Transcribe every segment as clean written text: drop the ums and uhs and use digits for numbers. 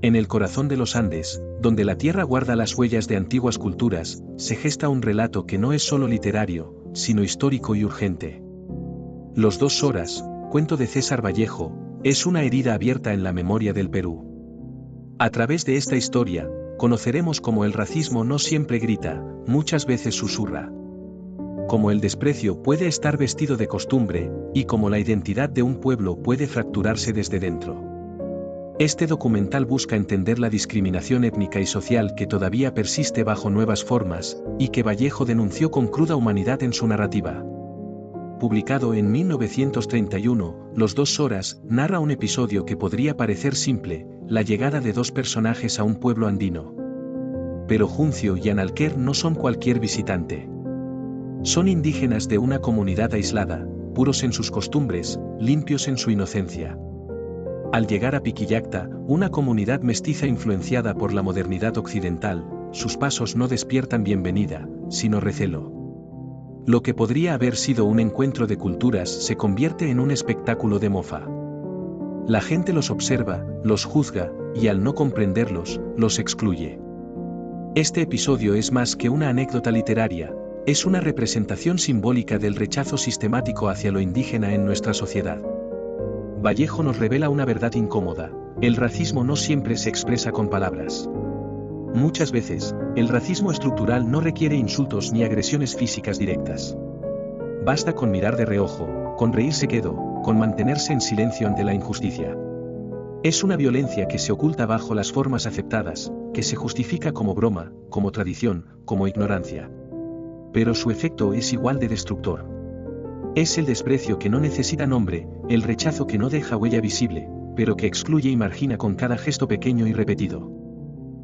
En el corazón de los Andes, donde la tierra guarda las huellas de antiguas culturas, se gesta un relato que no es solo literario, sino histórico y urgente. Los 2 horas, cuento de César Vallejo, es una herida abierta en la memoria del Perú. A través de esta historia, conoceremos cómo el racismo no siempre grita, muchas veces susurra. Cómo el desprecio puede estar vestido de costumbre, y cómo la identidad de un pueblo puede fracturarse desde dentro. Este documental busca entender la discriminación étnica y social que todavía persiste bajo nuevas formas, y que Vallejo denunció con cruda humanidad en su narrativa. Publicado en 1931, Los 2 horas narra un episodio que podría parecer simple, la llegada de 2 personajes a un pueblo andino. Pero Juncio y Analquer no son cualquier visitante. Son indígenas de una comunidad aislada, puros en sus costumbres, limpios en su inocencia. Al llegar a Piquillacta, una comunidad mestiza influenciada por la modernidad occidental, sus pasos no despiertan bienvenida, sino recelo. Lo que podría haber sido un encuentro de culturas se convierte en un espectáculo de mofa. La gente los observa, los juzga, y al no comprenderlos, los excluye. Este episodio es más que una anécdota literaria, es una representación simbólica del rechazo sistemático hacia lo indígena en nuestra sociedad. Vallejo nos revela una verdad incómoda: el racismo no siempre se expresa con palabras. Muchas veces, el racismo estructural no requiere insultos ni agresiones físicas directas. Basta con mirar de reojo, con reírse quedo, con mantenerse en silencio ante la injusticia. Es una violencia que se oculta bajo las formas aceptadas, que se justifica como broma, como tradición, como ignorancia. Pero su efecto es igual de destructor. Es el desprecio que no necesita nombre, el rechazo que no deja huella visible, pero que excluye y margina con cada gesto pequeño y repetido.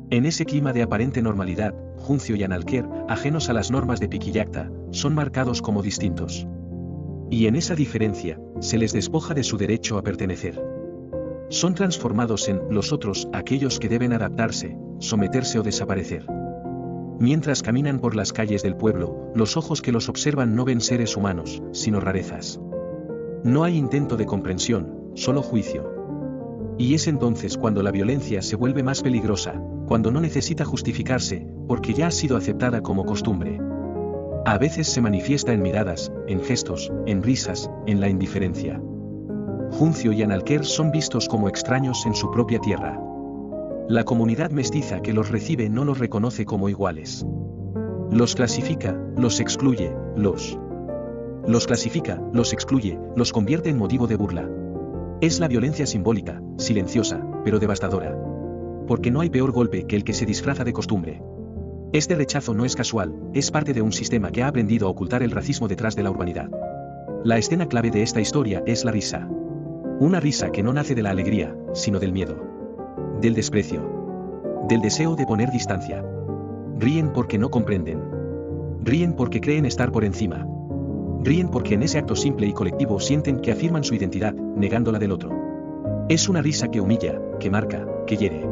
En ese clima de aparente normalidad, Juncio y Analquer, ajenos a las normas de Piquillacta, son marcados como distintos. Y en esa diferencia, se les despoja de su derecho a pertenecer. Son transformados en los otros, aquellos que deben adaptarse, someterse o desaparecer. Mientras caminan por las calles del pueblo, los ojos que los observan no ven seres humanos, sino rarezas. No hay intento de comprensión, solo juicio. Y es entonces cuando la violencia se vuelve más peligrosa, cuando no necesita justificarse, porque ya ha sido aceptada como costumbre. A veces se manifiesta en miradas, en gestos, en risas, en la indiferencia. Juncio y Analquer son vistos como extraños en su propia tierra. La comunidad mestiza que los recibe no los reconoce como iguales. Los clasifica, los excluye, los clasifica, los excluye, los convierte en motivo de burla. Es la violencia simbólica, silenciosa, pero devastadora. Porque no hay peor golpe que el que se disfraza de costumbre. Este rechazo no es casual, es parte de un sistema que ha aprendido a ocultar el racismo detrás de la urbanidad. La escena clave de esta historia es la risa. Una risa que no nace de la alegría, sino del miedo. Del desprecio. Del deseo de poner distancia. Ríen porque no comprenden. Ríen porque creen estar por encima. Ríen porque en ese acto simple y colectivo sienten que afirman su identidad, negando la del otro. Es una risa que humilla, que marca, que hiere.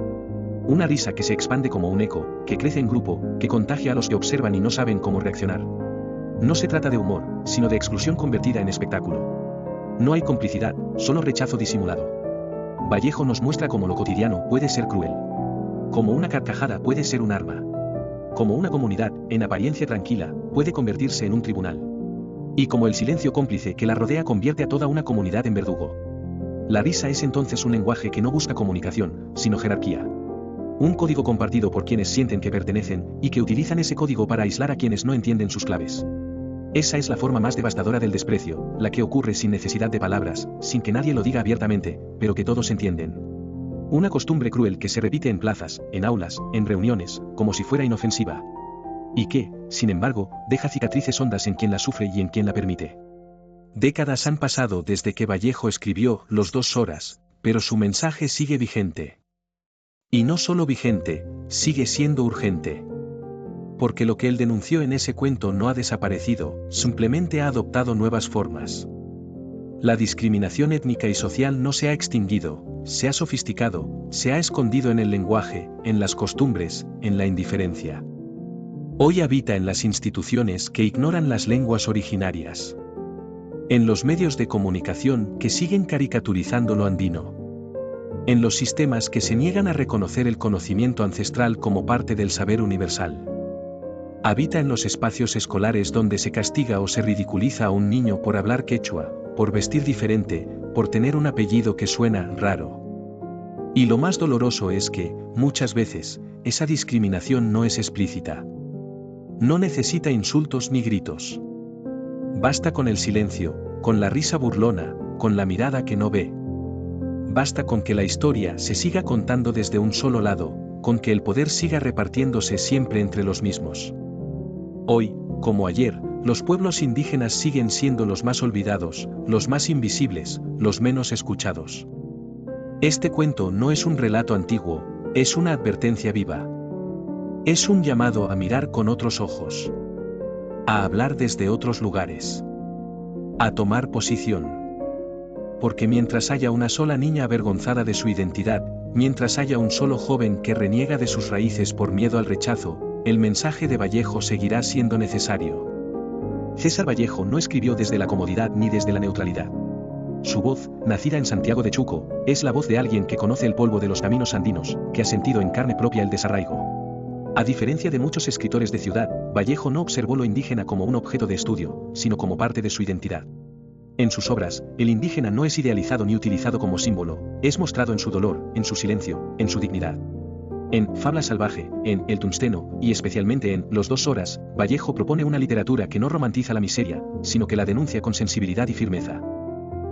Una risa que se expande como un eco, que crece en grupo, que contagia a los que observan y no saben cómo reaccionar. No se trata de humor, sino de exclusión convertida en espectáculo. No hay complicidad, solo rechazo disimulado. Vallejo nos muestra cómo lo cotidiano puede ser cruel. Cómo una carcajada puede ser un arma. Cómo una comunidad, en apariencia tranquila, puede convertirse en un tribunal. Y cómo el silencio cómplice que la rodea convierte a toda una comunidad en verdugo. La risa es entonces un lenguaje que no busca comunicación, sino jerarquía. Un código compartido por quienes sienten que pertenecen, y que utilizan ese código para aislar a quienes no entienden sus claves. Esa es la forma más devastadora del desprecio, la que ocurre sin necesidad de palabras, sin que nadie lo diga abiertamente, pero que todos entienden. Una costumbre cruel que se repite en plazas, en aulas, en reuniones, como si fuera inofensiva. Y que, sin embargo, deja cicatrices hondas en quien la sufre y en quien la permite. Décadas han pasado desde que Vallejo escribió Los 2 horas, pero su mensaje sigue vigente. Y no solo vigente, sigue siendo urgente. Porque lo que él denunció en ese cuento no ha desaparecido, simplemente ha adoptado nuevas formas. La discriminación étnica y social no se ha extinguido, se ha sofisticado, se ha escondido en el lenguaje, en las costumbres, en la indiferencia. Hoy habita en las instituciones que ignoran las lenguas originarias. En los medios de comunicación que siguen caricaturizando lo andino. En los sistemas que se niegan a reconocer el conocimiento ancestral como parte del saber universal. Habita en los espacios escolares donde se castiga o se ridiculiza a un niño por hablar quechua, por vestir diferente, por tener un apellido que suena raro. Y lo más doloroso es que, muchas veces, esa discriminación no es explícita. No necesita insultos ni gritos. Basta con el silencio, con la risa burlona, con la mirada que no ve. Basta con que la historia se siga contando desde un solo lado, con que el poder siga repartiéndose siempre entre los mismos. Hoy, como ayer, los pueblos indígenas siguen siendo los más olvidados, los más invisibles, los menos escuchados. Este cuento no es un relato antiguo, es una advertencia viva. Es un llamado a mirar con otros ojos. A hablar desde otros lugares. A tomar posición. Porque mientras haya una sola niña avergonzada de su identidad, mientras haya un solo joven que reniega de sus raíces por miedo al rechazo, el mensaje de Vallejo seguirá siendo necesario. César Vallejo no escribió desde la comodidad ni desde la neutralidad. Su voz, nacida en Santiago de Chuco, es la voz de alguien que conoce el polvo de los caminos andinos, que ha sentido en carne propia el desarraigo. A diferencia de muchos escritores de ciudad, Vallejo no observó lo indígena como un objeto de estudio, sino como parte de su identidad. En sus obras, el indígena no es idealizado ni utilizado como símbolo, es mostrado en su dolor, en su silencio, en su dignidad. En Fabla Salvaje, en El Tungsteno, y especialmente en Los 2 horas, Vallejo propone una literatura que no romantiza la miseria, sino que la denuncia con sensibilidad y firmeza.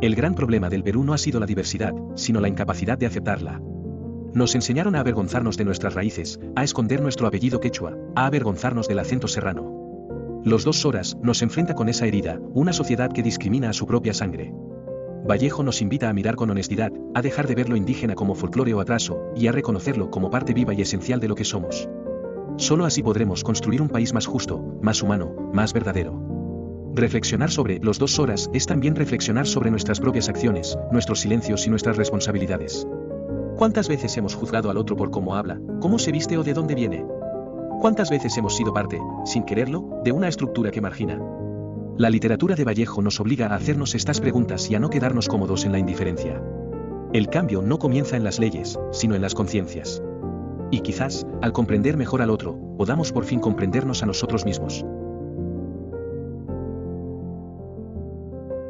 El gran problema del Perú no ha sido la diversidad, sino la incapacidad de aceptarla. Nos enseñaron a avergonzarnos de nuestras raíces, a esconder nuestro apellido quechua, a avergonzarnos del acento serrano. Los 2 horas nos enfrenta con esa herida, una sociedad que discrimina a su propia sangre. Vallejo nos invita a mirar con honestidad, a dejar de ver lo indígena como folclore o atraso, y a reconocerlo como parte viva y esencial de lo que somos. Solo así podremos construir un país más justo, más humano, más verdadero. Reflexionar sobre Los 2 horas es también reflexionar sobre nuestras propias acciones, nuestros silencios y nuestras responsabilidades. ¿Cuántas veces hemos juzgado al otro por cómo habla, cómo se viste o de dónde viene? ¿Cuántas veces hemos sido parte, sin quererlo, de una estructura que margina? La literatura de Vallejo nos obliga a hacernos estas preguntas y a no quedarnos cómodos en la indiferencia. El cambio no comienza en las leyes, sino en las conciencias. Y quizás, al comprender mejor al otro, podamos por fin comprendernos a nosotros mismos.